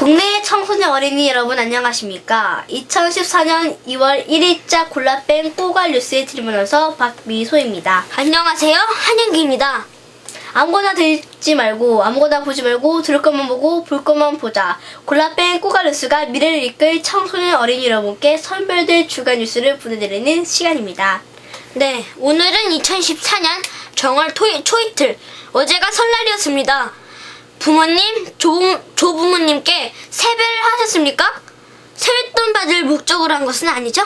국내 청소년 어린이 여러분 안녕하십니까? 2014년 2월 1일자 골라뺀 꼬갈 뉴스에 드리면서 박미소입니다. 안녕하세요, 한영기입니다. 아무거나 듣지 말고 아무거나 보지 말고 들을 것만 보고 볼 것만 보자. 골라뺀 꼬갈 뉴스가 미래를 이끌 청소년 어린이 여러분께 선별될 주간 뉴스를 보내드리는 시간입니다. 네, 오늘은 2014년 정월 초이틀, 어제가 설날이었습니다. 부모님, 조부모님께 세배를 하셨습니까? 세뱃돈 받을 목적으로 한 것은 아니죠?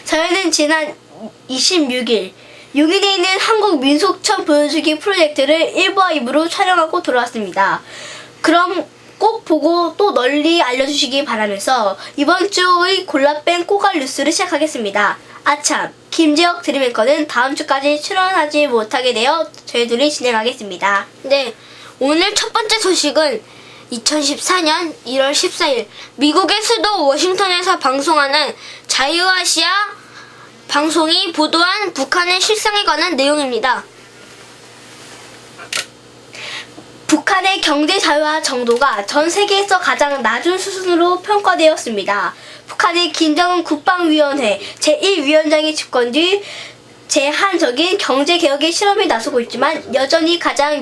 저희는 지난 26일 용인에 있는 한국민속촌 보여주기 프로젝트를 1부와 2부로 촬영하고 돌아왔습니다. 그럼 꼭 보고 또 널리 알려주시기 바라면서 이번 주의 골라뺀 꼬갈 뉴스를 시작하겠습니다. 아참, 김지혁 드림앵커는 다음 주까지 출연하지 못하게 되어 저희들이 진행하겠습니다. 네, 오늘 첫 번째 소식은 2014년 1월 14일 미국의 수도 워싱턴에서 방송하는 자유아시아 방송이 보도한 북한의 실상에 관한 내용입니다. 북한의 경제 자유화 정도가 전 세계에서 가장 낮은 수준으로 평가되었습니다. 북한의 김정은 국방위원회 제1위원장이 집권 뒤 제한적인 경제개혁의 실험에 나서고 있지만 여전히 가장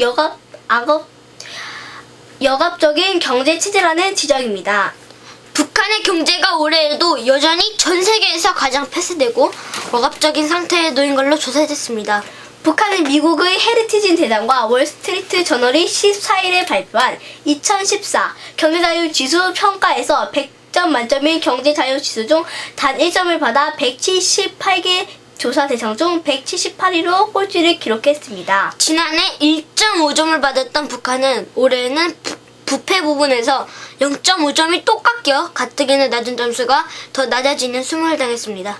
억압적인 경제체제라는 지적입니다. 북한의 경제가 올해에도 여전히 전 세계에서 가장 폐쇄되고 억압적인 상태에 놓인 걸로 조사됐습니다. 북한은 미국의 헤리티지 재단과 월스트리트 저널이 14일에 발표한 2014 경제자유지수 평가에서 100점 만점인 경제자유지수 중 단 1점을 받아 178개 조사 대상 중 178위로 꼴찌를 기록했습니다. 지난해 1.5점을 받았던 북한은 올해는 부패 부분에서 0.5점이 또 깎여 가뜩이나 낮은 점수가 더 낮아지는 수모를 당했습니다.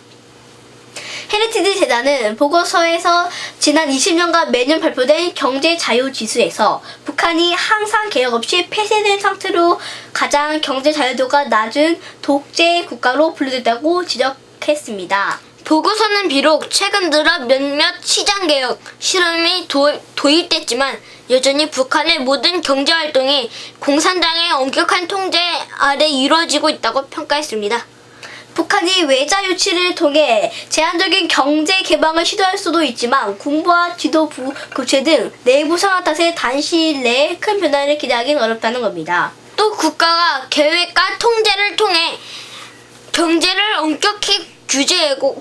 헤리티지 재단은 보고서에서 지난 20년간 매년 발표된 경제자유지수에서 북한이 항상 개혁 없이 폐쇄된 상태로 가장 경제자유도가 낮은 독재 국가로 분류됐다고 지적했습니다. 보고서는 비록 최근 들어 몇몇 시장개혁 실험이 도입됐지만 여전히 북한의 모든 경제활동이 공산당의 엄격한 통제 아래 이루어지고 있다고 평가했습니다. 북한이 외자 유치를 통해 제한적인 경제 개방을 시도할 수도 있지만 군부와 지도부 교체 등 내부 상황 탓에 단시일 내에 큰 변화를 기대하기는 어렵다는 겁니다. 또 국가가 계획과 통제를 통해 경제를 엄격히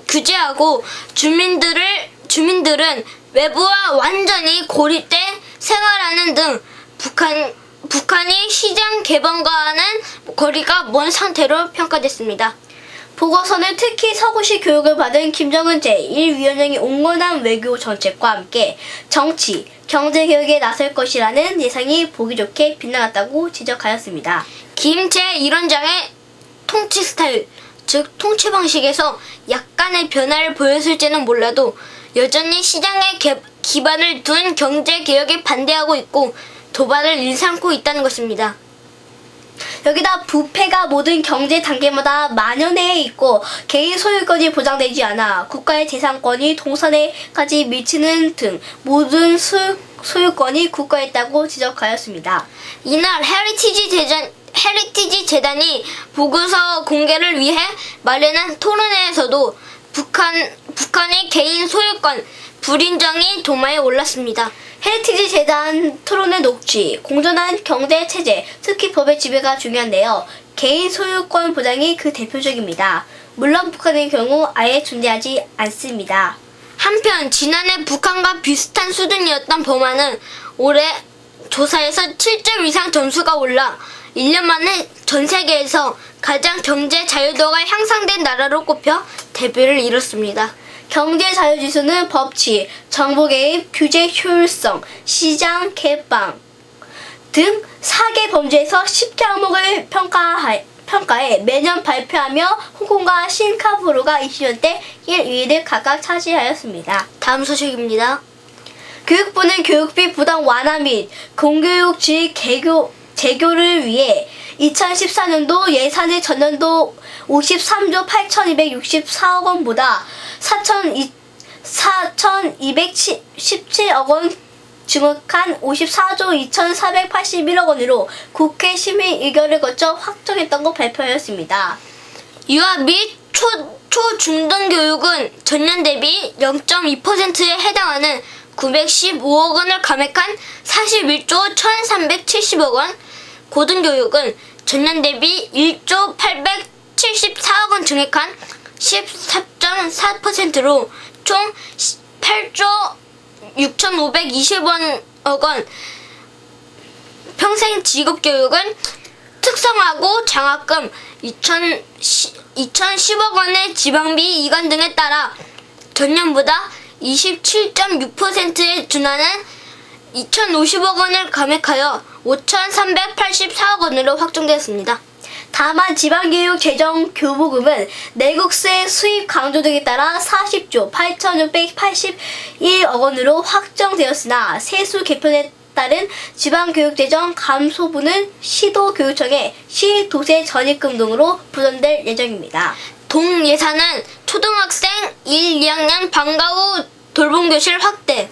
규제하고 주민들은 외부와 완전히 고립돼 생활하는 등 북한이 시장 개방과는 거리가 먼 상태로 평가됐습니다. 보고서는 특히 서구식 교육을 받은 김정은 제1위원장이 온건한 외교 정책과 함께 정치, 경제개혁에 나설 것이라는 예상이 보기 좋게 빗나갔다고 지적하였습니다. 김 제1원장의 통치 스타일, 즉 통치 방식에서 약간의 변화를 보였을지는 몰라도 여전히 시장에 기반을 둔 경제개혁에 반대하고 있고 도발을 일삼고 있다는 것입니다. 여기다 부패가 모든 경제 단계마다 만연해 있고 개인 소유권이 보장되지 않아 국가의 재산권이 동산에까지 미치는 등 모든 소유권이 국가에 있다고 지적하였습니다. 이날 헤리티지 재단이 보고서 공개를 위해 마련한 토론회에서도 북한의 개인 소유권 불인정이 도마에 올랐습니다. 헤리티지 재단 토론의 녹취, 공정한 경제 체제, 특히 법의 지배가 중요한데요. 개인 소유권 보장이 그 대표적입니다. 물론 북한의 경우 아예 존재하지 않습니다. 한편 지난해 북한과 비슷한 수준이었던 범안은 올해 조사에서 7점 이상 점수가 올라 1년 만에 전 세계에서 가장 경제 자유도가 향상된 나라로 꼽혀 데뷔를 이뤘습니다. 경제자유지수는 법치, 정보개입, 규제 효율성, 시장 개방 등 4개 범주에서 10개 항목을 평가해 매년 발표하며 홍콩과 싱가포르가 20년 때 1, 2위를 각각 차지하였습니다. 다음 소식입니다. 교육부는 교육비 부담 완화 및 공교육 질 재교를 위해 2014년도 예산을 전년도 53조 8,264억 원보다 4,217억 원 증액한 54조 2,481억 원으로 국회 심의 의결을 거쳐 확정했다고 발표하였습니다. 유아 및 초중등 교육은 전년 대비 0.2%에 해당하는 915억 원을 감액한 41조 1,370억 원, 고등교육은 전년 대비 1조 874억 원 증액한 14.4%로 총 8조 6,520억 원, 평생 직업교육은 특성화고 장학금 2,010억 원의 지방비 이관 등에 따라 전년보다 27.6%에 준하는 2,050억 원을 감액하여 5,384억 원으로 확정되었습니다. 다만 지방교육 재정 교부금은 내국세 수입 강조 등에 따라 40조 8,681억 원으로 확정되었으나 세수 개편에 따른 지방교육재정 감소분은 시도교육청에 시도세 전입금 등으로 부전될 예정입니다. 동 예산은 초등학생 1, 2학년 방과 후 돌봄교실 확대,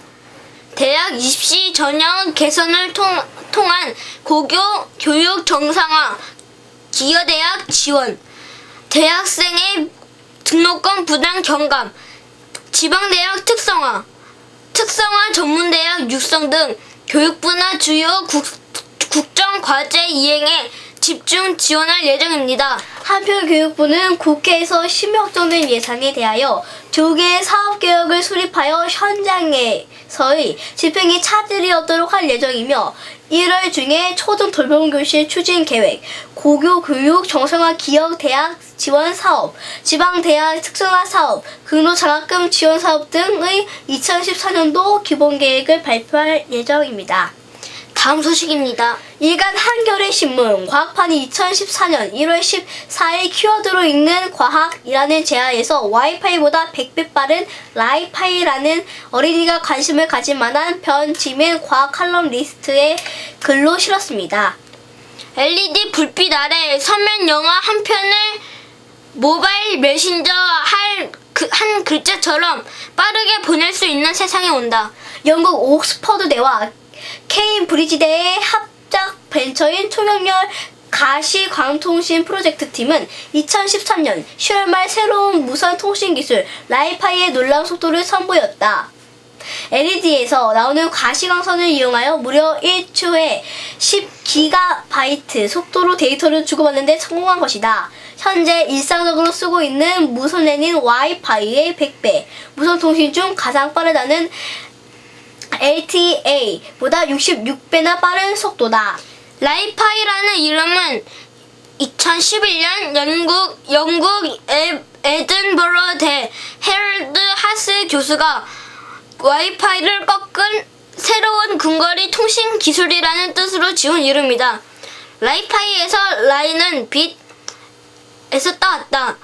대학 입시 전형 개선을 통한 고교 교육 정상화, 기여대학 지원, 대학생의 등록금 부담 경감, 지방대학 특성화, 특성화 전문대학 육성 등 교육부나 주요 국정과제 이행에 집중 지원할 예정입니다. 한편 교육부는 국회에서 심의 확정된 예산에 대하여 조기에 사업개혁을 수립하여 현장에서의 집행이 차질이 없도록 할 예정이며 1월 중에 초등 돌봄교실 추진 계획, 고교 교육 정상화 기억 대학 지원 사업, 지방 대학 특성화 사업, 근로 장학금 지원 사업 등의 2014년도 기본 계획을 발표할 예정입니다. 다음 소식입니다. 일간 한겨레 신문 과학판이 2014년 1월 14일 키워드로 읽는 과학이라는 제안에서 와이파이보다 100배 빠른 라이파이라는 어린이가 관심을 가질 만한 변지민 과학 칼럼 리스트에 글로 실었습니다. LED 불빛 아래 서면 영화 한 편을 모바일 메신저 한 글자처럼 빠르게 보낼 수 있는 세상이 온다. 영국 옥스퍼드대와 케임브리지대의 합작 벤처인 초명렬 가시광통신 프로젝트 팀은 2013년 10월 말 새로운 무선 통신 기술 라이파이의 놀라운 속도를 선보였다. LED에서 나오는 가시광선을 이용하여 무려 1초에 10GB 속도로 데이터를 주고받는 데 성공한 것이다. 현재 일상적으로 쓰고 있는 무선랜인 와이파이의 100배, 무선 통신 중 가장 빠르다는 LTE보다 66배나 빠른 속도다. 라이파이라는 이름은 2011년 영국 에든버러 대 헤럴드 하스 교수가 와이파이를 꺾은 새로운 근거리 통신 기술이라는 뜻으로 지은 이름이다. 라이파이에서 라이는 빛에서 따왔다.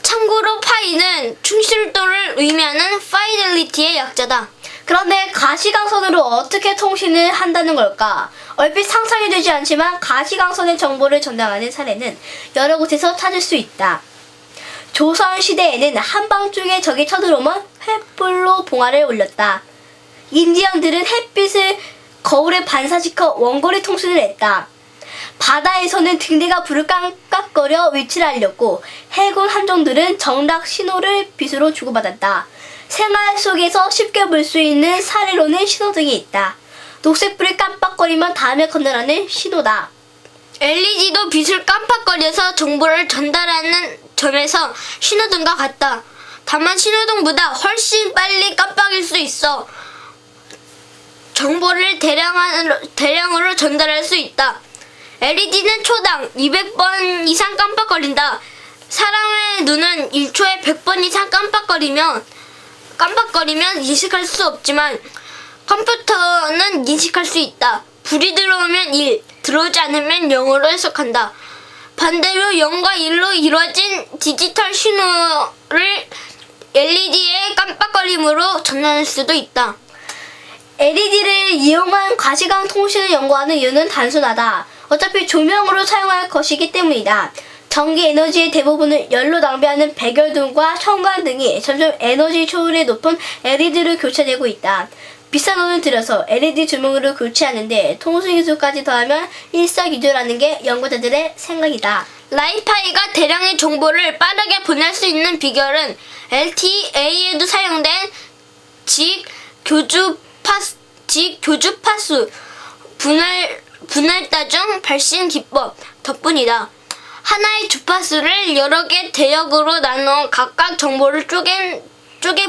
참고로 파이는 충실도를 의미하는 파이델리티의 약자다. 그런데 가시광선으로 어떻게 통신을 한다는 걸까? 얼핏 상상이 되지 않지만 가시광선의 정보를 전달하는 사례는 여러 곳에서 찾을 수 있다. 조선시대에는 한밤중에 적이 쳐들어오면 횃불로 봉화를 올렸다. 인디언들은 햇빛을 거울에 반사시켜 원거리 통신을 했다. 바다에서는 등대가 불을 깜깜거려 위치를 알렸고 해군 함정들은 정락 신호를 빛으로 주고받았다. 생활 속에서 쉽게 볼 수 있는 사례로는 신호등이 있다. 녹색불이 깜빡거리면 다음에 건너라는 신호다. LED도 빛을 깜빡거려서 정보를 전달하는 점에서 신호등과 같다. 다만 신호등보다 훨씬 빨리 깜빡일 수 있어 정보를 대량으로 전달할 수 있다. LED는 초당 200번 이상 깜빡거린다. 사람의 눈은 1초에 100번 이상 깜빡거리면 인식할 수 없지만 컴퓨터는 인식할 수 있다. 불이 들어오면 1, 들어오지 않으면 0으로 해석한다. 반대로 0과 1로 이루어진 디지털 신호를 LED의 깜빡거림으로 전환할 수도 있다. LED를 이용한 가시광 통신을 연구하는 이유는 단순하다. 어차피 조명으로 사용할 것이기 때문이다. 전기 에너지의 대부분을 열로 낭비하는 백열등과 형광 등이 점점 에너지 효율이 높은 LED로 교체되고 있다. 비싼 돈을 들여서 LED 조명으로 교체하는데 통신 기술까지 더하면 일석이조라는 게 연구자들의 생각이다. 라이파이가 대량의 정보를 빠르게 보낼 수 있는 비결은 LTA에도 사용된 직교주파수 분할따 중 발신 기법 덕분이다. 하나의 주파수를 여러 개 대역으로 나눠 각각 정보를 쪼개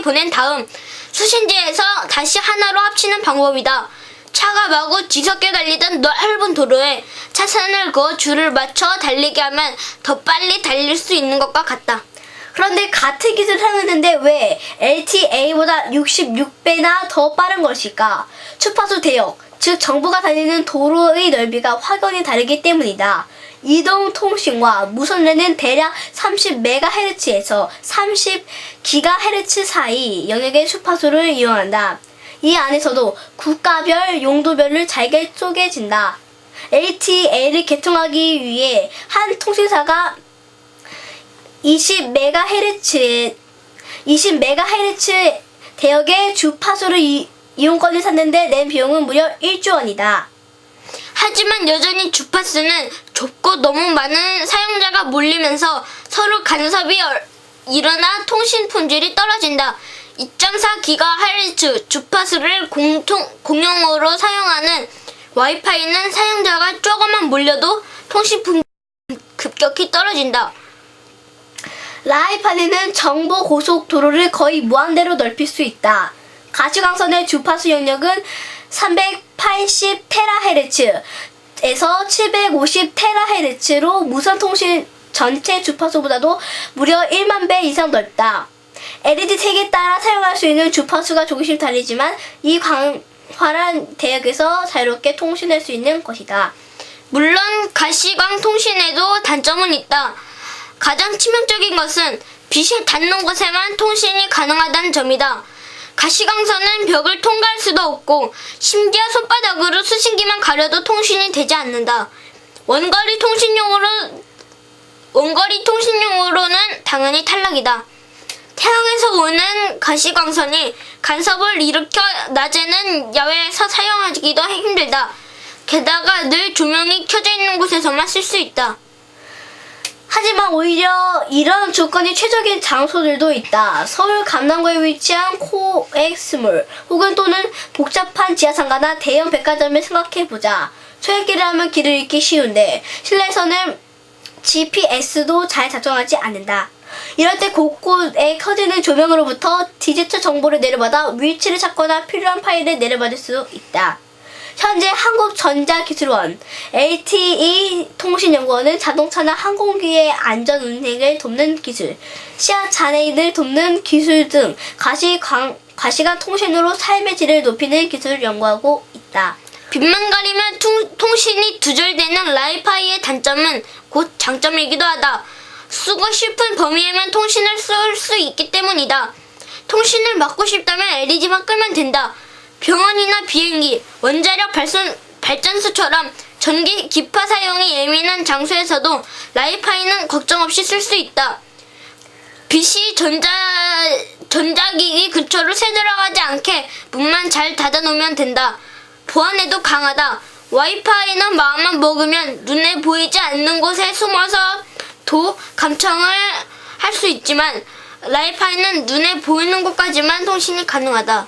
보낸 다음 수신지에서 다시 하나로 합치는 방법이다. 차가 마구 뒤섞여 달리던 넓은 도로에 차선을 그어 줄을 맞춰 달리게 하면 더 빨리 달릴 수 있는 것과 같다. 그런데 같은 기술을 사용했는데 왜 LTA보다 66배나 더 빠른 것일까? 주파수 대역, 즉 정보가 달리는 도로의 넓이가 확연히 다르기 때문이다. 이동통신과 무선랜은 대략 30MHz에서 30GHz 사이 영역의 주파수를 이용한다. 이 안에서도 국가별, 용도별로 잘게 쪼개진다. LTA를 개통하기 위해 한 통신사가 20MHz 대역의 주파수를 이용권을 샀는데 낸 비용은 무려 1조 원이다. 하지만 여전히 주파수는 좁고 너무 많은 사용자가 몰리면서 서로 간섭이 일어나 통신 품질이 떨어진다. 2.4GHz 주파수를 공용으로 사용하는 와이파이는 사용자가 조금만 몰려도 통신 품질이 급격히 떨어진다. 라이파이는 정보 고속도로를 거의 무한대로 넓힐 수 있다. 가시광선의 주파수 영역은 380THz에서 750THz로 무선통신 전체 주파수보다도 무려 1만 배 이상 넓다. LED 색에 따라 사용할 수 있는 주파수가 조금씩 다르지만 이 광활한 대역에서 자유롭게 통신할 수 있는 것이다. 물론 가시광 통신에도 단점은 있다. 가장 치명적인 것은 빛이 닿는 곳에만 통신이 가능하다는 점이다. 가시광선은 벽을 통과할 수도 없고 심지어 손바닥으로 수신기만 가려도 통신이 되지 않는다. 원거리 통신용으로는 당연히 탈락이다. 태양에서 오는 가시광선이 간섭을 일으켜 낮에는 야외에서 사용하기도 힘들다. 게다가 늘 조명이 켜져 있는 곳에서만 쓸 수 있다. 하지만 오히려 이런 조건이 최적인 장소들도 있다. 서울 강남구에 위치한 코엑스몰 혹은 또는 복잡한 지하상가나 대형 백화점을 생각해보자. 초행길을 하면 길을 잃기 쉬운데 실내에서는 GPS도 잘 작동하지 않는다. 이럴 때 곳곳에 켜지는 조명으로부터 디지털 정보를 내려받아 위치를 찾거나 필요한 파일을 내려받을 수 있다. 현재 한국전자기술원 LTE 통신연구원은 자동차나 항공기의 안전 운행을 돕는 기술, 시야 장애인을 돕는 기술 등 가시광 통신으로 삶의 질을 높이는 기술을 연구하고 있다. 빛만 가리면 통신이 두절되는 라이파이의 단점은 곧 장점이기도 하다. 쓰고 싶은 범위에만 통신을 쓸 수 있기 때문이다. 통신을 막고 싶다면 LED만 끄면 된다. 병원이나 비행기, 원자력 발전소처럼 전기 기파 사용이 예민한 장소에서도 라이파이는 걱정 없이 쓸 수 있다. 빛이 전자기기 근처로 새들어가지 않게 문만 잘 닫아놓으면 된다. 보안에도 강하다. 와이파이는 마음만 먹으면 눈에 보이지 않는 곳에 숨어서도 감청을 할 수 있지만 라이파이는 눈에 보이는 곳까지만 통신이 가능하다.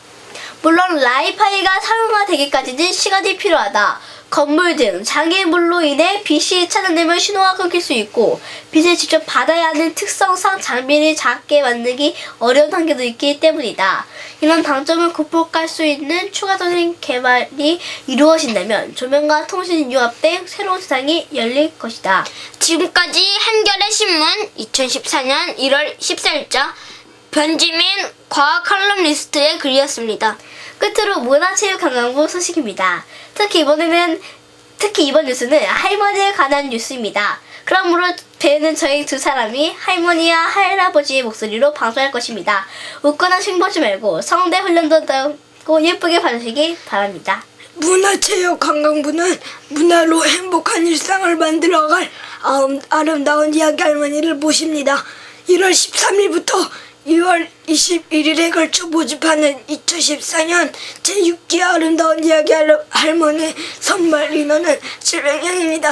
물론 라이파이가 사용화되기까지는 시간이 필요하다. 건물 등 장애물로 인해 빛이 차단되면 신호가 끊길 수 있고 빛을 직접 받아야 하는 특성상 장비를 작게 만들기 어려운 한계도 있기 때문이다. 이런 단점을 극복할 수 있는 추가적인 개발이 이루어진다면 조명과 통신이 융합된 새로운 세상이 열릴 것이다. 지금까지 한겨레 신문 2014년 1월 14일자 변지민 과학 칼럼니스트의 글이었습니다. 끝으로 문화체육관광부 소식입니다. 특히 이번 뉴스는 할머니에 관한 뉴스입니다. 그러므로 배우는 저희 두 사람이 할머니와 할아버지의 목소리로 방송할 것입니다. 웃거나 흉보지 말고 성대 훈련도 하고 예쁘게 봐주시기 바랍니다. 문화체육관광부는 문화로 행복한 일상을 만들어갈 아름다운 이야기 할머니를 모십니다. 1월 13일부터 2월 21일에 걸쳐 모집하는 2014년 제6기 아름다운 이야기 할머니 선발 인원은 700명입니다.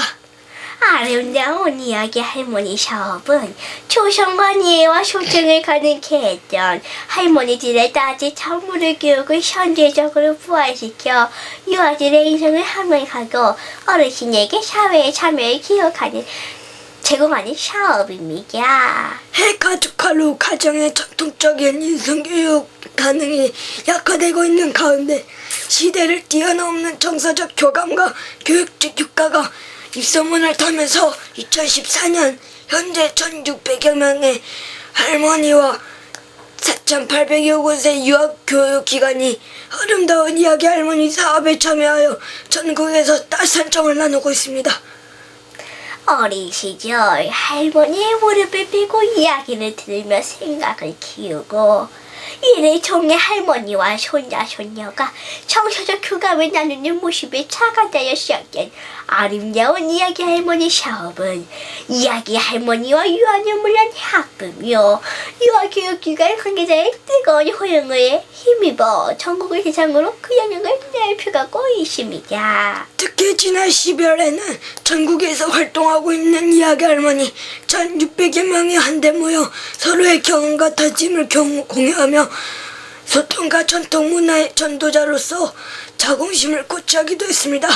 아름다운 이야기 할머니 사업은 초성과 이해와 소통을 가능케 했던 할머니들의 따뜻한 문화 교육을 현대적으로 부활시켜 유아들의 인생을 함양하고 어르신에게 사회의 참여를 제공하는 사업입니다. 핵가족화로 가정의 전통적인 인성교육 가능이 약화되고 있는 가운데 시대를 뛰어넘는 정서적 교감과 교육적 효과가 입소문을 타면서 2014년 현재 1,600여 명의 할머니와 4,800여 곳의 유아교육기관이 아름다운 이야기 할머니 사업에 참여하여 전국에서 딸산정을 나누고 있습니다. 어린 시절 할머니의 무릎을 꿇고 이야기를 들으며 생각을 키우고 이를 통해 할머니와 손자 손녀가 정서적 교감을 나누는 모습이 착안되어 시작된 아름다운 이야기 할머니 사업은 이야기 할머니와 유아는 물론 학부며 유아교육기관 관계자의 뜨거운 호응에 힘입어 전국을 대상으로 그 영향을 넓혀가고 있습니다. 특히 지난 12월에는 전국에서 활동하고 있는 이야기 할머니 1,600여 명이 한데 모여 서로의 경험과 다짐을 공유하며 소통과 전통 문화의 전도자로서 자긍심을 고취하기도 했습니다.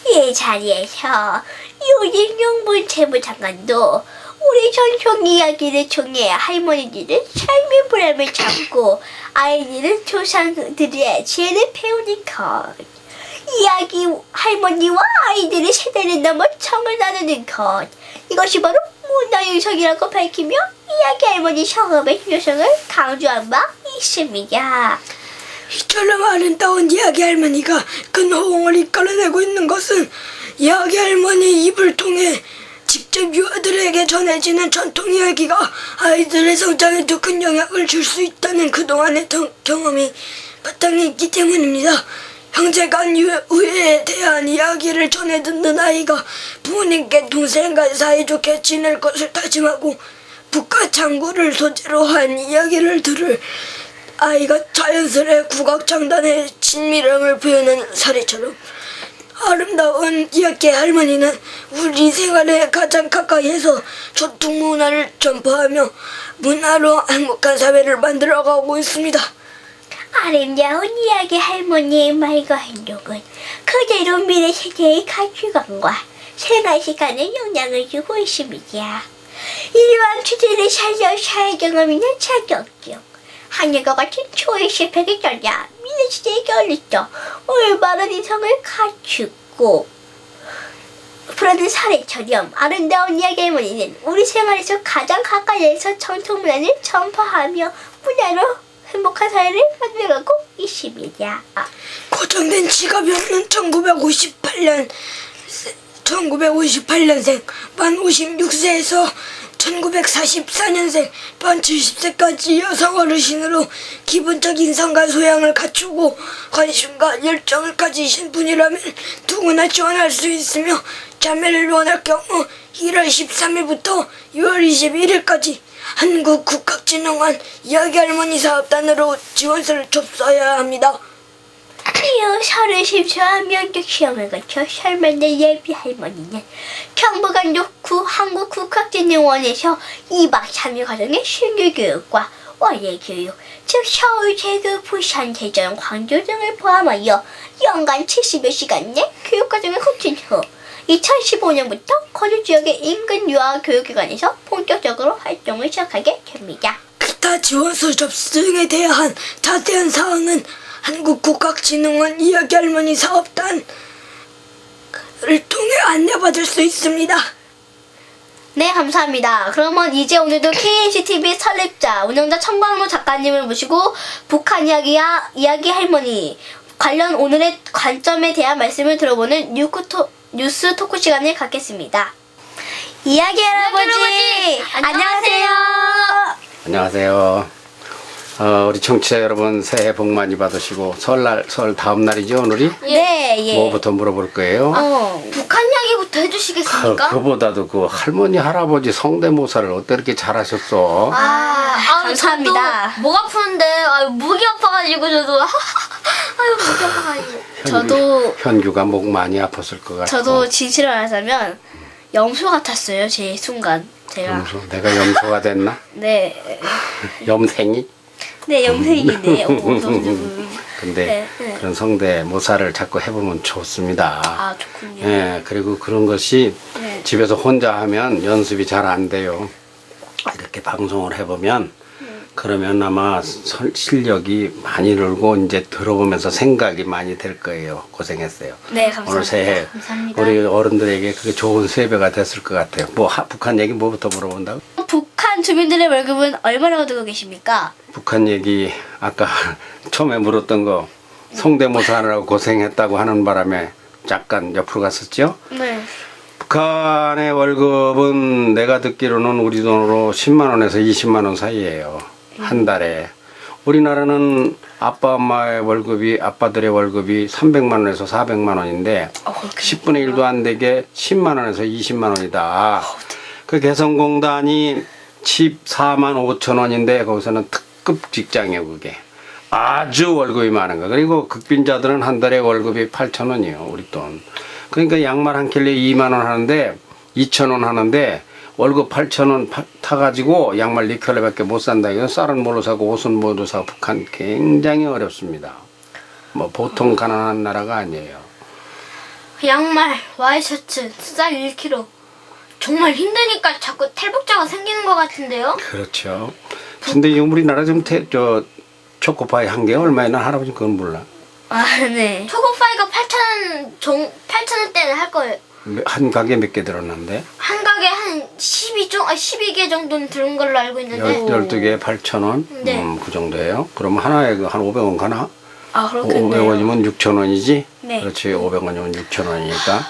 이 자리에서 유진용 재무장관도 우리 전통 이야기를 통해 할머니들은 삶의 보람을 찾고 아이들은 조상들의 지혜를 배우는 것, 이야기 할머니와 아이들의 세대를 넘어 정을 나누는 것, 이것이 바로 문화유성이라고 밝히며 이야기 할머니 사업의 효성을 강조한 바 있습니다. 이처럼 아름다운 이야기 할머니가 큰 호응을 이끌어내고 있는 것은 이야기 할머니 입을 통해 직접 유아들에게 전해지는 전통 이야기가 아이들의 성장에도 큰 영향을 줄 수 있다는 그동안의 경험이 바탕에 있기 때문입니다. 형제간 우애에 대한 이야기를 전해 듣는 아이가 부모님께 동생과 사이좋게 지낼 것을 다짐하고 북과 창구를 소재로 한 이야기를 들을 아이가 자연스레 국악장단의 친밀함을 표현하는 사례처럼 아름다운 이야기 할머니는 우리 생활에 가장 가까이에서 전통 문화를 전파하며 문화로 행복한 사회를 만들어가고 있습니다. 아름다운 이야기 할머니의 말과 행동은 그대로 미래 세대의 가치관과 생활 시간에 영향을 주고 있습니다. 이러한 주제를 살려 사회 경험 있는 자격증, 하늘과 같은 초의 실패를 떠나 미래 시대에게 올리쳐 올바른 인성을 갖추고 그러는 사례처럼 아름다운 이야기 할머니는 우리 생활에서 가장 가까이에서 전통 문화를 전파하며 문화로 행복한 사회를 만들어가고 있습니다. 고정된 지갑이 없는 1958년생 만 56세에서 1944년생 만 70세까지 여성 어르신으로 기본적 인성과 소양을 갖추고 관심과 열정을 가지신 분이라면 누구나 지원할 수 있으며 자매를 원할 경우 1월 13일부터 6월 21일까지 한국국학진흥원 이야기할머니 사업단으로 지원서를 접수해야 합니다. 이후 서류 심사와 면접 시험을 거쳐 설만된 예비 할머니는 경북안동구 한국국학진흥원에서 2박 3일 과정의 신규 교육과 원예 교육, 즉 서울, 제주, 부산, 대전, 광주 등을 포함하여 연간 70여 시간 내 교육 과정을 거친 후 2015년부터 거주 지역의 인근 유아교육기관에서 본격적으로 활동을 시작하게 됩니다. 기타 지원서 접수 등에 대한 자세한 사항은 한국국학진흥원 이야기할머니 사업단을 통해 안내받을 수 있습니다. 네, 감사합니다. 그러면 이제 오늘도 KNCTV 설립자, 운영자 청광로 작가님을 모시고 북한 이야기 할머니 관련 오늘의 관점에 대한 말씀을 들어보는 뉴스 토크 시간을 갖겠습니다. 이야기 할아버지, 안녕하세요. 안녕하세요. 우리 청취자 여러분 새해 복 많이 받으시고 설 다음 날이죠 오늘이? 네, 예. 뭐부터 물어볼 거예요? 북한 이야기부터 해주시겠습니까? 그보다도 그 할머니 할아버지 성대모사를 어떻게 이렇게 잘하셨어? 감사합니다. 저도 목 아프는데 목이 아파가지고 저도 아유 목이 아파가지고. 저도 현규가 목 많이 아팠을 것 같고. 저도 진실을 말하자면 염소 같았어요. 제 순간 제가. 염소? 내가 염소가 됐나? 네, 염생이? 네 염색이네요. 근데 네. 그런 성대모사를 자꾸 해보면 좋습니다. 아 좋군요. 예, 그리고 그런 것이 네. 집에서 혼자 하면 연습이 잘 안 돼요. 이렇게 방송을 해보면 그러면 아마 실력이 많이 늘고 이제 들어보면서 생각이 많이 될 거예요. 고생했어요. 네, 감사합니다. 오늘 새해 감사합니다. 우리 어른들에게 그게 좋은 세배가 됐을 것 같아요. 뭐 북한 얘기 뭐부터 물어본다고? 북한 주민들의 월급은 얼마나 가지고 계십니까? 북한 얘기 아까 처음에 물었던 거 성대모사 하느라고 고생했다고 하는 바람에 잠깐 옆으로 갔었죠? 네. 북한의 월급은 내가 듣기로는 우리 돈으로 10만 원에서 20만 원 사이예요. 한 달에. 우리나라는 아빠 엄마의 월급이 아빠들의 월급이 300만 원에서 400만 원인데 10분의 1도 안 되게 10만 원에서 20만 원이다. 그 개성공단이 14만 5천 원인데 거기서는 특급 직장이에요 그게. 아주 월급이 많은 거. 그리고 극빈자들은 한 달에 월급이 8천 원이에요 우리 돈. 그러니까 양말 한 켤레 2만 원 하는데 2천 원 하는데 월급 8천 원 타가지고 양말 4켤레밖에 못 산다. 이건 쌀은 뭘로 사고 옷은 뭘로 사고 북한 굉장히 어렵습니다. 뭐 보통 가난한 나라가 아니에요. 양말, 와이셔츠, 쌀 1kg. 정말 힘드니까 자꾸 탈북자가 생기는 것 같은데요? 그렇죠. 근데 우리나라 좀 초코파이 한 개 얼마나 할아버지 그건 몰라. 아 네. 초코파이가 8,000원대는 할 거예요. 한 가게 몇 개 들었는데 한 가게 한 12개 정도는 들은 걸로 알고 있는데 12개에 8천 원? 네. 그 정도예요. 그럼 하나에 한 500원 가나? 아 그렇겠네요. 500원이면 6천 원이지? 네. 그렇지. 500원이면 6천 원이니까.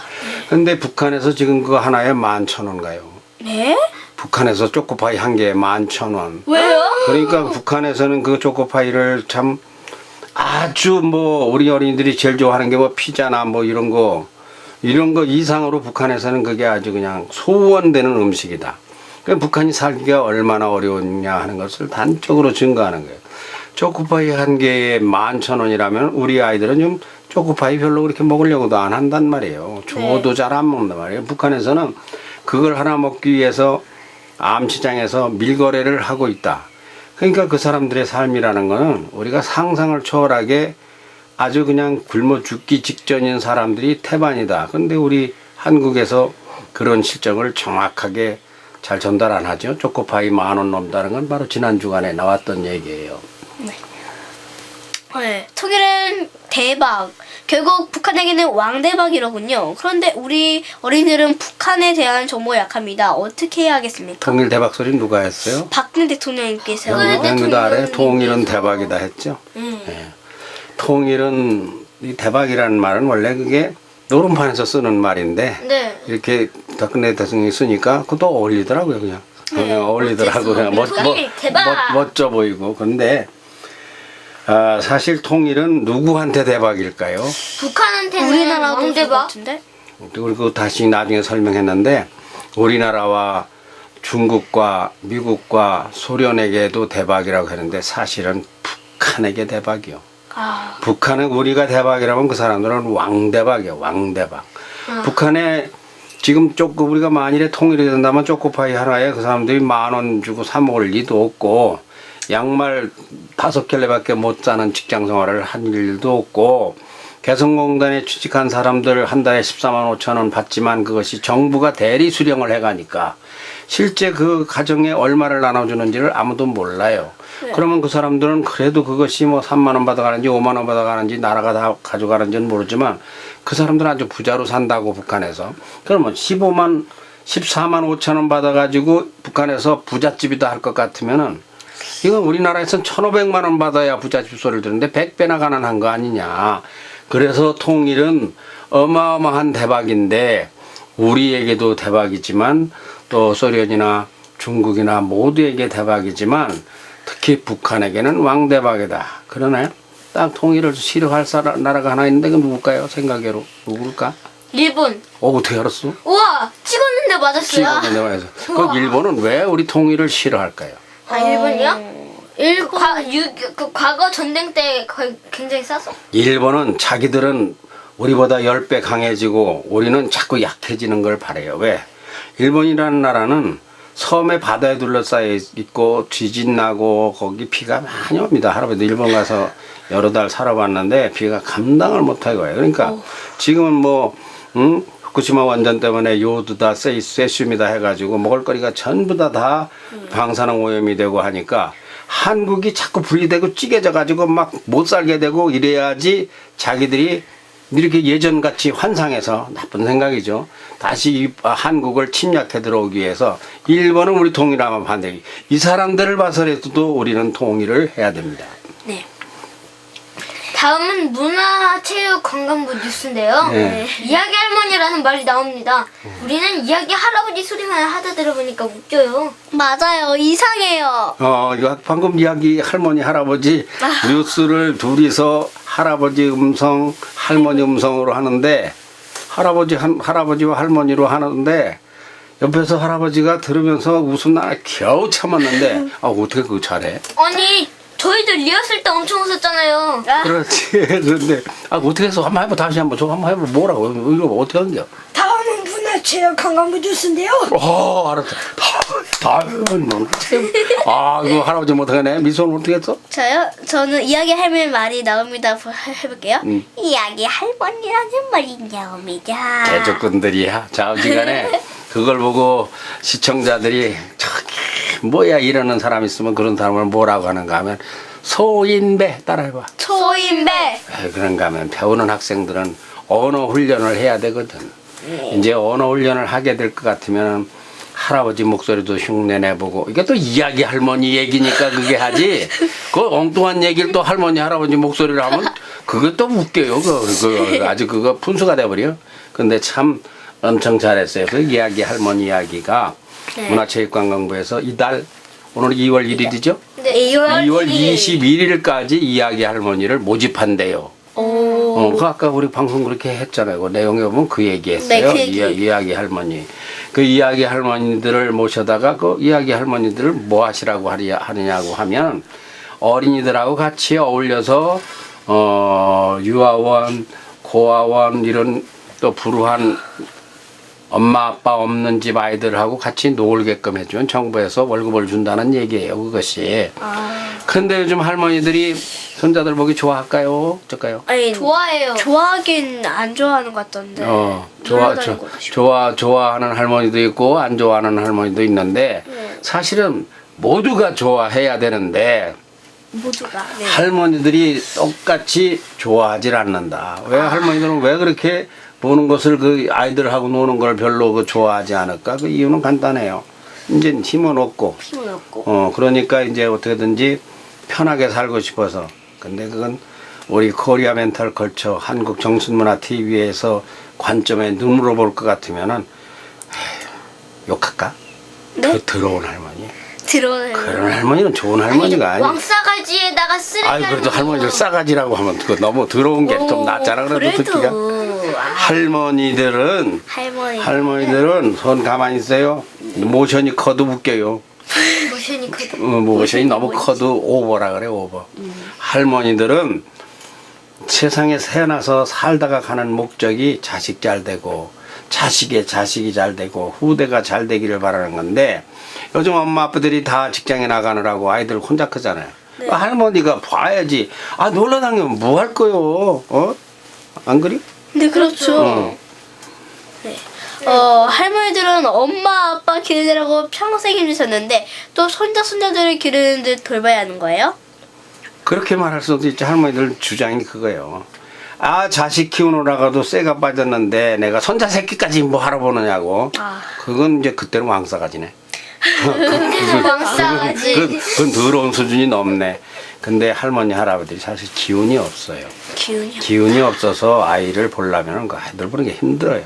근데 북한에서 지금 그거 하나에 11,000원 가요. 네? 북한에서 초코파이 한 개에 11,000원. 왜요? 그러니까 북한에서는 그 초코파이를 참 아주 뭐 우리 어린이들이 제일 좋아하는 게 뭐 피자나 뭐 이런 거 이상으로 북한에서는 그게 아주 그냥 소원되는 음식이다. 그러니까 북한이 살기가 얼마나 어려웠냐 하는 것을 단적으로 증거하는 거예요. 초코파이 한 개에 11,000원이라면 우리 아이들은 좀 초코파이 별로 그렇게 먹으려고도 안 한단 말이에요. 줘도 잘 안 먹는단 말이에요. 북한에서는 그걸 하나 먹기 위해서 암시장에서 밀거래를 하고 있다. 그러니까 그 사람들의 삶이라는 거는 우리가 상상을 초월하게 아주 그냥 굶어 죽기 직전인 사람들이 태반이다. 근데 우리 한국에서 그런 실정을 정확하게 잘 전달 안 하죠. 초코파이 10,000원 넘다는 건 바로 지난 주간에 나왔던 얘기예요. 네. 통일은 대박. 결국 북한에게는 왕대박이로군요. 그런데 우리 어린이들은 북한에 대한 정보가 약합니다. 어떻게 해야 하겠습니까? 통일 대박 소리 누가 했어요? 박근혜 대통령님께서 형님도 알아요? 통일은 대박이다 했죠. 예. 통일은 이 대박이라는 말은 원래 그게 노름판에서 쓰는 말인데 네. 이렇게 박근혜 대통령이 쓰니까 그것도 어울리더라고요 그냥. 그냥 어울리더라고요. 그냥 통일 대박. 멋져 보이고. 근데 사실 통일은 누구한테 대박일까요? 북한한테는 우리나라도 그럴 것 왕대박. 같은데? 그리고 다시 나중에 설명했는데 우리나라와 중국과 미국과 소련에게도 대박이라고 하는데 사실은 북한에게 대박이요. 아, 북한은 우리가 대박이라면 그 사람들은 왕대박이에요. 왕대박. 북한에 지금 우리가 만일에 통일이 된다면 초코파이 하나에 그 사람들이 10,000원 주고 사 먹을 리도 없고 양말 5켤레밖에 못 사는 직장 생활을 한 일도 없고 개성공단에 취직한 사람들 한 달에 14만 5천 원 받지만 그것이 정부가 대리 수령을 해가니까 실제 그 가정에 얼마를 나눠주는지를 아무도 몰라요. 그러면 그 사람들은 그래도 그것이 뭐 3만 원 받아가는지 5만 원 받아가는지 나라가 다 가져가는지는 모르지만 그 사람들은 아주 부자로 산다고 북한에서. 그러면 14만 5천 원 받아가지고 북한에서 부잣집이다 할 것 같으면은 이건 우리나라에선 1,500만 원 받아야 부잣집 소리를 듣는데 100배나 가난한 거 아니냐. 그래서 통일은 어마어마한 대박인데 우리에게도 대박이지만 또 소련이나 중국이나 모두에게 대박이지만 특히 북한에게는 왕대박이다. 그러나요? 딱 통일을 싫어할 나라가 하나 있는데 그 누굴까요? 생각외로 누굴까? 일본. 어떻게 알았어? 우와, 찍었는데 맞았어요. 지금 맞아. 그 일본은 왜 우리 통일을 싫어할까요? 아, 일본이요? 과거 전쟁 때 굉장히 싸서. 일본은 자기들은 우리보다 10배 강해지고 우리는 자꾸 약해지는 걸 바래요. 왜? 일본이라는 나라는 섬에 바다에 둘러싸여 있고 지진 나고 거기 비가 많이 옵니다. 할아버지 일본 가서 여러 달 살아봤는데 비가 감당을 못할 거예요. 그러니까 지금은 뭐 후쿠시마 원전 때문에 요드다 세슘이다 해가지고 먹을거리가 전부 다 방사능 오염이 되고 하니까 한국이 자꾸 분리되고 찌개져 가지고 막 못 살게 되고 이래야지 자기들이 이렇게 예전같이 환상해서 나쁜 생각이죠. 다시 이 한국을 침략해 들어오기 위해서 일본은 우리 통일하면 반대. 이 사람들을 봐서라도 우리는 통일을 해야 됩니다. 네. 다음은 문화체육관광부 뉴스인데요. 네. 이야기 할머니라는 말이 나옵니다. 우리는 이야기 할아버지 소리만 하다 들어보니까 웃겨요. 맞아요. 이상해요. 이거 방금 이야기 할머니 할아버지 뉴스를 둘이서 할아버지 음성 할머니 음성으로 하는데 할아버지와 할머니로 하는데 옆에서 할아버지가 들으면서 웃음 나 겨우 참았는데 어떻게 그거 잘해? 아니, 저희도 리허설 때 엄청 웃었잖아요. 그렇지. 그런데 어떻게 해서 한번 해봐. 다시 한번 저 한번 해봐. 뭐라고 이거 어떻게 하는겨? 다음은 문화체육관광부 뉴스인데요. 알았다. 다음은 이거 할아버지 못하네. 미소는 어떻게 했어? 저요? 저는 이야기 할머니 말이 나옵니다. 해볼게요. 이야기 할머니라는 말이 나옵니다. 대적군들이야. 좌우지간에 그걸 보고 시청자들이 저기 뭐야 이러는 사람 있으면 그런 사람을 뭐라고 하는가 하면 소인배 따라해봐. 소인배. 그런가 하면 배우는 학생들은 언어 훈련을 해야 되거든. 이제 언어 훈련을 하게 될 것 같으면 할아버지 목소리도 흉내내보고 이게 또 이야기 할머니 얘기니까 그게 하지 그 엉뚱한 얘기를 또 할머니 할아버지 목소리를 하면 그게 또 웃겨요. 아주 그거 분수가 돼버려. 근데 참 엄청 잘했어요. 그 이야기 할머니 이야기가 문화체육관광부에서 이달 오늘 2월 1일이죠? 네, 2월 21일까지 이야기 할머니를 모집한대요. 그 아까 우리 방송 그렇게 했잖아요. 그 내용에 보면 그 얘기했어요. 네, 그 얘기. 이야기 할머니. 그 이야기 할머니들을 모셔다가 그 이야기 할머니들을 뭐 하시라고 하느냐고 하면 어린이들하고 같이 어울려서 유아원, 고아원 이런 또 불우한 엄마 아빠 없는 집 아이들하고 같이 놀게끔 해주면 정부에서 월급을 준다는 얘기예요. 그것이. 그런데 요즘 할머니들이 손자들 보기 좋아할까요? 어쩔까요? 아니, 좋아해요. 좋아하긴 안 좋아하는 것 같던데. 좋아하는 할머니도 있고 안 좋아하는 할머니도 있는데 사실은 모두가 좋아해야 되는데 모두가. 네. 할머니들이 똑같이 좋아하질 않는다. 왜 할머니들은 왜 그렇게 보는 것을 그 아이들하고 노는 걸 별로 좋아하지 않을까? 그 이유는 간단해요. 이제 힘은 없고. 힘은 없고. 그러니까 이제 어떻게든지 편하게 살고 싶어서. 근데 그건 우리 코리아 멘탈 컬처 한국 정신문화 TV에서 관점에 눈으로 볼 것 같으면은 욕할까? 네? 더러운 할머니. 들어오는. 그런 할머니는 좋은 할머니가 아니야. 왕싸가지에다가 쓰레기 그래도 할머니를 싸가지라고 하면 그거 너무 더러운 게 좀 낫잖아. 그래도 듣기가. 할머니들은 손 가만히 있어요. 모션이 커도 웃겨요. 모션이 커도. 모션이 너무 커도 오버라 그래 오버. 할머니들은 세상에 태어나서 살다가 가는 목적이 자식 잘 되고 자식의 자식이 잘 되고 후대가 잘 되기를 바라는 건데 요즘 엄마 아빠들이 다 직장에 나가느라고 아이들 혼자 크잖아요. 할머니가 봐야지. 놀러 다니면 뭐 할 거요? 안 그래? 네, 그렇죠. 네. 할머니들은 엄마 아빠 기르느라고 평생 힘드셨는데 또 손자들을 기르는 데 돌봐야 하는 거예요? 그렇게 말할 수도 있죠. 할머니들 주장이 그거예요. 자식 키우느라고도 쇠가 빠졌는데 내가 손자 새끼까지 뭐 하러 보느냐고. 그건 이제 그때는 왕싸가지네. 왕싸가지. 그건 더러운 수준이 넘네. 근데 할머니 할아버들이 사실 기운이 없어요. 기운이 없어서 아이를 보려면 그 아이들 보는 게 힘들어요.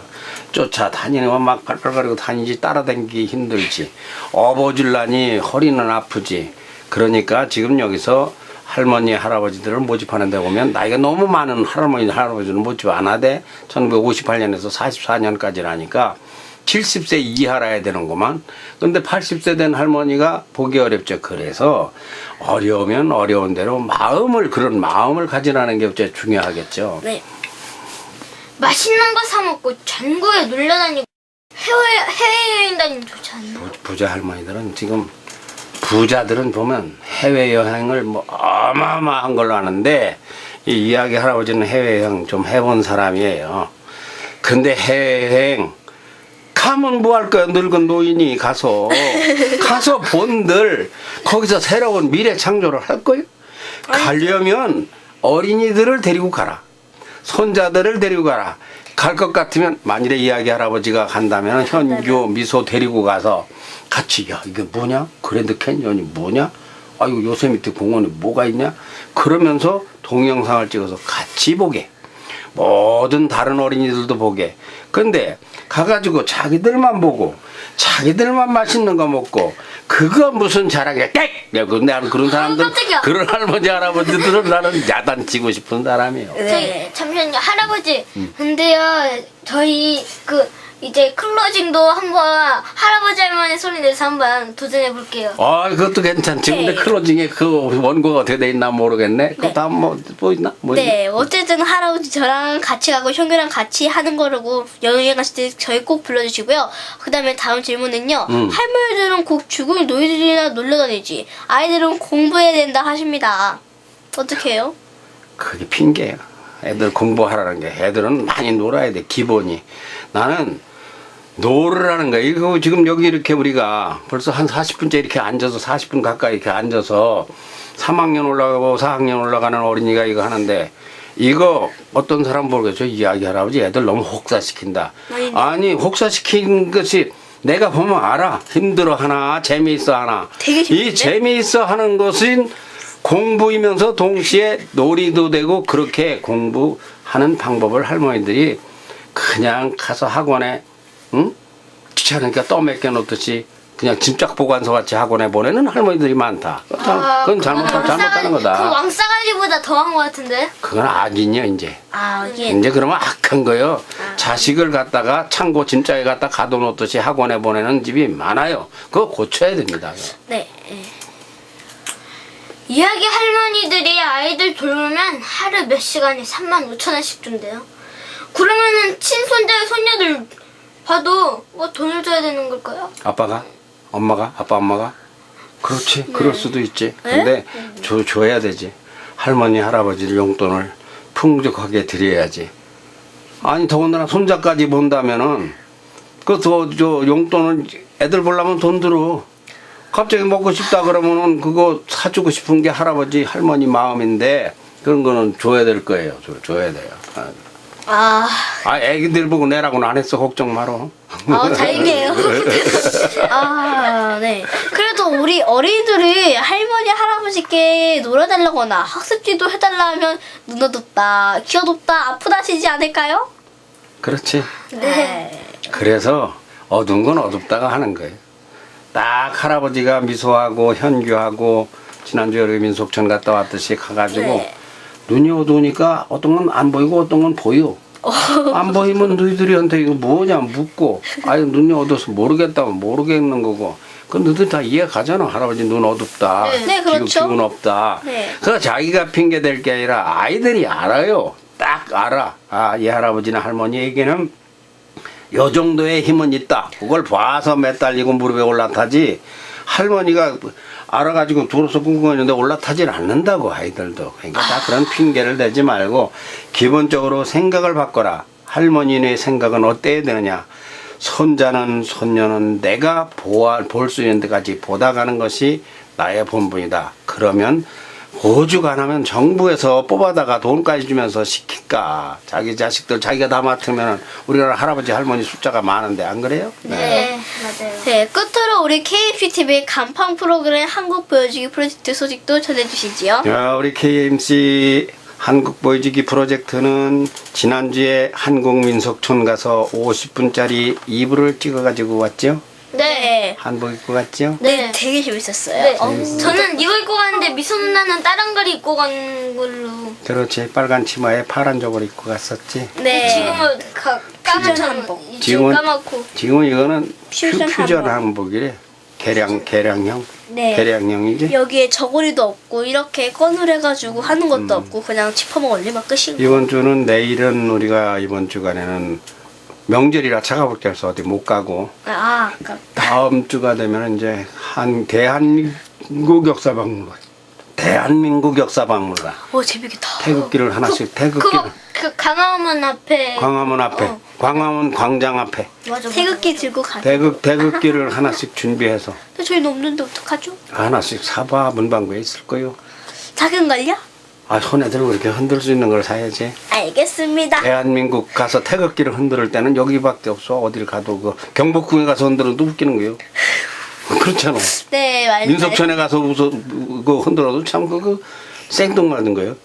쫓아다니면 막 발발거리고 다니지 따라다니기 힘들지. 업어줄라니 허리는 아프지. 그러니까 지금 여기서 할머니 할아버지들을 모집하는 데 보면 나이가 너무 많은 할머니 할아버지는 모집 안 하되 1958년에서 44년까지라니까 70세 이하라 해야 되는구만. 근데 80세 된 할머니가 보기 어렵죠. 그래서 어려우면 어려운 대로 그런 마음을 가지라는 게 제일 중요하겠죠. 네. 맛있는 거 사 먹고 전국에 놀러 다니고 해외여행 다니면 좋지 않나? 부자 할머니들은 지금 부자들은 보면 해외여행을 뭐 어마어마한 걸로 아는데 이 이야기 할아버지는 해외여행 좀 해본 사람이에요. 근데 해외여행 가면 뭐 할 거야. 늙은 노인이 가서 본들 거기서 새로운 미래 창조를 할 거예요. 가려면 어린이들을 데리고 가라. 손자들을 데리고 가라. 갈 것 같으면 만일에 이야기 할아버지가 간다면 현규 미소 데리고 가서 같이 야 이게 뭐냐? 그랜드 캐니언이 뭐냐? 아이고 요세미트 공원에 뭐가 있냐? 그러면서 동영상을 찍어서 같이 보게. 모든 다른 어린이들도 보게. 근데 가가지고 자기들만 보고 자기들만 맛있는 거 먹고 그거 무슨 자랑이야? 근데 나는 그런 사람들 깜짝이야. 그런 할머니 할아버지들은 나는 야단치고 싶은 사람이에요. 저기 잠시만요 할아버지 근데요 저희 이제 클로징도 한번 할아버지 할머니 소리 내서 한번 도전해 볼게요. 그것도 괜찮지. 근데 클로징에 그 원고가 어떻게 돼 있나 모르겠네. 그거 다 뭐 있나? 뭐 네, 있나? 어쨌든 할아버지 저랑 같이 가고 형규랑 같이 하는 거라고 여행 갔을 때 저희 꼭 불러주시고요. 그 다음에 다음 질문은요. 할머니들은 꼭 죽은 노인들이나 놀러 다니지. 아이들은 공부해야 된다 하십니다. 어떻게 해요? 그게 핑계야. 애들 공부하라는 게 애들은 많이 놀아야 돼. 기본이. 나는 놀으라는 거야. 이거 지금 여기 이렇게 우리가 벌써 한 40분째 이렇게 앉아서 40분 가까이 이렇게 앉아서 3학년 올라가고 4학년 올라가는 어린이가 이거 하는데 이거 어떤 사람 모르겠죠. 이야기 할아버지 애들 너무 혹사시킨다. 아니 혹사시킨 것이 내가 보면 알아. 힘들어 하나 재미있어 하나. 되게 재밌는데? 이 재미있어 하는 것은 공부이면서 동시에 놀이도 되고 그렇게 공부하는 방법을 할머니들이 그냥 가서 학원에 귀찮으니까 떠맡겨 놓듯이 그냥 짐짝 보관소 같이 학원에 보내는 할머니들이 많다. 그건 잘못하는 그 거다. 왕싸가지보다 더한 것 같은데? 그건 악이냐 이제. 예. 이제 그러면 악한 거요. 자식을 갖다가 창고 짐짝에 갖다 가둬놓듯이 학원에 보내는 집이 많아요. 그거 고쳐야 됩니다. 네. 이야기 할머니들이 아이들 돌보면 하루 몇 시간에 35,000원씩 준대요. 그러면은 친손자 손녀들 봐도 뭐 돈을 줘야 되는 걸까요? 아빠가? 엄마가? 아빠 엄마가? 그렇지. 그럴 수도 있지. 근데 줘야 되지. 할머니 할아버지 용돈을 풍족하게 드려야지. 아니 더군다나 손자까지 본다면은 저 용돈을 애들 보려면 돈 들어. 갑자기 먹고 싶다 그러면은 그거 사주고 싶은 게 할아버지 할머니 마음인데 그런 거는 줘야 될 거예요. 줘야 돼요. 애기들 보고 내라고는 안 했어. 걱정 마라. 다행이에요. 네. 그래도 우리 어린이들이 할머니, 할아버지께 놀아달라거나 학습지도 해달라 하면 눈 어둡다, 귀 어둡다, 아프다 하시지 않을까요? 그렇지. 네. 그래서 어두운 건 어둡다가 하는 거예요. 딱 할아버지가 미소하고 현규하고 지난주에 우리 민속촌 갔다 왔듯이 가가지고 네. 눈이 어두우니까 어떤 건 안 보이고 어떤 건 보여. 안 보이면 너희들한테 이거 뭐냐 묻고 아유 눈이 어두워서 모르겠다면 모르겠는 거고 그 너희들 다 이해 가잖아. 할아버지 눈 어둡다. 네, 그렇죠. 기운 없다. 네. 그거 자기가 핑계 댈 게 아니라 아이들이 알아요. 딱 알아. 이 할아버지나 할머니에게는 요 정도의 힘은 있다. 그걸 봐서 매달리고 무릎에 올라타지 할머니가 알아가지고 둘어서 꿍꿍거리는데 올라타질 않는다고 아이들도. 그러니까 다 그런 핑계를 대지 말고 기본적으로 생각을 바꿔라. 할머니의 생각은 어때야 되느냐. 손자는 손녀는 내가 볼 수 있는 데까지 보다 가는 것이 나의 본분이다. 그러면 오죽 안 하면 정부에서 뽑아다가 돈까지 주면서 시킬까. 자기 자식들 자기가 다 맡으면 우리나라 할아버지 할머니 숫자가 많은데 안 그래요? 네, 맞아요. 네, 끝으로 우리 KMCTV 간판 프로그램 한국 보여주기 프로젝트 소식도 전해주시지요. 우리 KMC 한국 보여주기 프로젝트는 지난주에 한국민속촌 가서 50분짜리 2부를 찍어가지고 왔죠. 네. 한복 입고 갔죠? 네. 되게 재밌었어요. 네. 어, 저는 이거 입고 갔는데 미소 누나는 다른 걸 입고 간 걸로. 그렇지. 빨간 치마에 파란 저고리 입고 갔었지. 네. 지금은 까맣죠. 퓨전 한복. 지금 까맣고. 지금 이거는 퓨전 퓨전 한복. 한복이래. 개량형. 네. 개량형이지. 여기에 저고리도 없고 이렇게 건을 해가지고 하는 것도 없고 그냥 지퍼만 올리면 끝인 거. 이번 주는 내일은 우리가 이번 주간에는 명절이라 차가 볼게서 어디 못 가고 아, 아깝다. 다음 주가 되면 이제 대한민국 역사박물관. 대한민국 역사박물관. 오, 재밌겠다. 태극기를 하나씩 태극기를 그거 그 광화문 앞에. 광화문 앞에 광화문 광장 앞에 맞아. 태극기 들고 가. 태극기를 하나씩 준비해서 근데 저희는 없는데 어떡하죠? 하나씩 사봐. 문방구에 있을 거요. 작은 걸요? 아 손에 들고 이렇게 흔들 수 있는 걸 사야지. 알겠습니다. 대한민국 가서 태극기를 흔들 때는 여기밖에 없어. 어딜 가도 그 경복궁에 가서 흔들어도 웃기는 거요. 그렇잖아. 네, 맞아요. 민속촌에 가서 그 흔들어도 참 그 생뚱맞은 거요.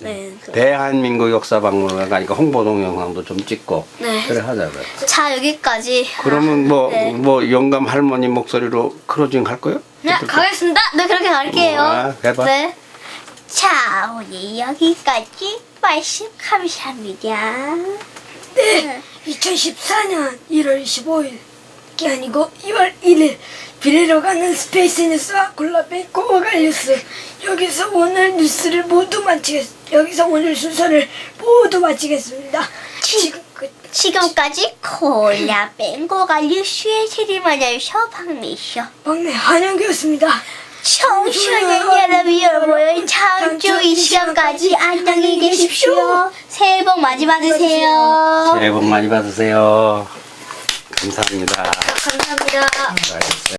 네. 대한민국 역사박물관 가니까 홍보 동영상도 좀 찍고 네. 그래 하자고요. 자, 여기까지. 그러면 네. 뭐 영감 할머니 목소리로 크로징 할 거요? 네, 가겠습니다. 네, 그렇게 갈게요. 해봐. 네. 자, 오늘 여기까지 말씀 감사합니다. 네, 2014년 1월 25일이 아니고 2월 1일 비례로 가는 스페이스 뉴스와 콜라베 고어갈 뉴스 여기서 오늘 뉴스를 모두 여기서 오늘 순서를 모두 마치겠습니다. 지금 지금까지 콜라 뺑고가 뉴스의 세리마녀셔 박미셔. 막내 한영규였습니다. 청소년 여러분, 다음 주 이 시간까지 안녕히 계십시오. 새해 복 많이 받으세요. 새해 복 많이 받으세요. 감사합니다. 감사합니다. 수고하셨어요.